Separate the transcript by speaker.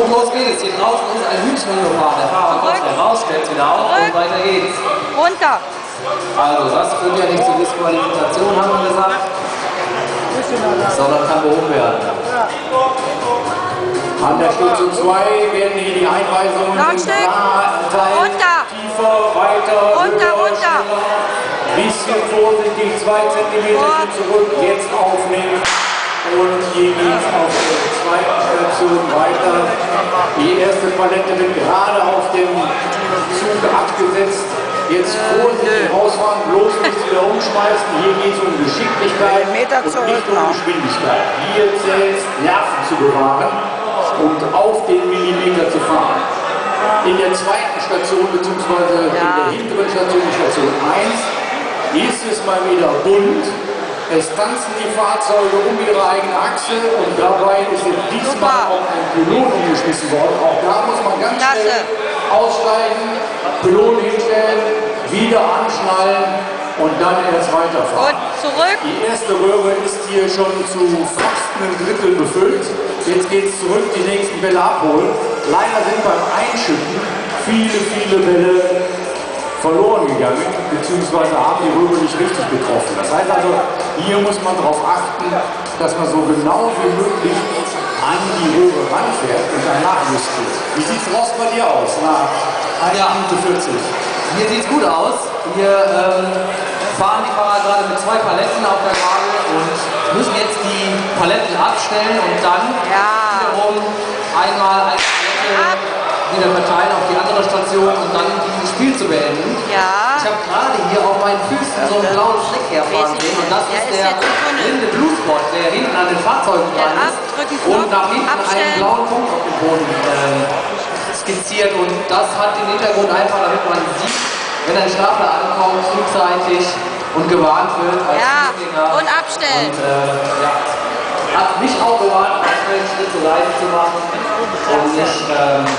Speaker 1: Und los geht es. Hier draußen ist ein Hühnchen gefahren. Der Fahrer kommt schnell raus, stellt es wieder auf und weiter geht's.
Speaker 2: Runter.
Speaker 1: Also, das führt ja nicht zur Disqualifikation, haben wir gesagt. Sondern kann behoben werden.
Speaker 3: An der Stufe 2 werden hier die Einweisungen
Speaker 2: Lautstück. Runter.
Speaker 3: Tiefer, weiter,
Speaker 2: Runter,
Speaker 3: höher,
Speaker 2: runter.
Speaker 3: schneller. Bisschen vorsichtig, 2 cm zurück, jetzt aufnehmen. Und hier geht es auf der zweiten Station weiter. Die erste Palette wird gerade auf dem Zug abgesetzt. Jetzt vorsichtig rausfahren, bloß nicht wieder umschmeißen. Hier geht es um Geschicklichkeit und nicht um Geschwindigkeit. Hier zählt es, Nerven zu bewahren und auf den Millimeter zu fahren. In der zweiten Station bzw. in der hinteren Station, Station 1, ist es mal wieder bunt. Es tanzen die Fahrzeuge um ihre eigene Achse und dabei ist jetzt diesmal auch ein Pylon umgeschmissen worden. Auch da muss man ganz schnell aussteigen, Pylon hinstellen, wieder anschnallen und dann erst weiterfahren.
Speaker 2: Und zurück.
Speaker 3: Die erste Röhre ist hier schon zu fast einem Drittel befüllt. Jetzt geht es zurück, die nächsten Bälle abholen. Leider sind beim Einschütten viele Bälle verloren gegangen, beziehungsweise haben die Röhre nicht richtig getroffen. Das heißt also, hier muss man darauf achten, dass man so genau wie möglich an die Röhre ranfährt und danach justiert. Wie sieht es raus bei dir aus nach 1 Minute 40?
Speaker 1: Hier sieht es gut aus. Hier fahren die Fahrer gerade mit 2 Paletten auf der Waage und müssen jetzt die Paletten abstellen und dann wiederum einmal eine Palette wieder verteilen auf die andere Station und dann dieses Spiel zu beenden.
Speaker 2: Ja.
Speaker 1: Ich habe gerade hier auf meinen Füßen so einen blauen Fleck herfahren sehen und das ist der blinde Bluespot, der hinten an den Fahrzeugen dran ist und nach hinten einen blauen Punkt auf dem Boden skizziert und das hat den Hintergrund einfach, damit man sieht, wenn ein Stapler ankommt, frühzeitig und gewarnt wird als Fußgänger.
Speaker 2: Und abstellen.
Speaker 1: Und hat mich auch gewarnt, einen Schritt zur Seite zu machen und nicht sagen,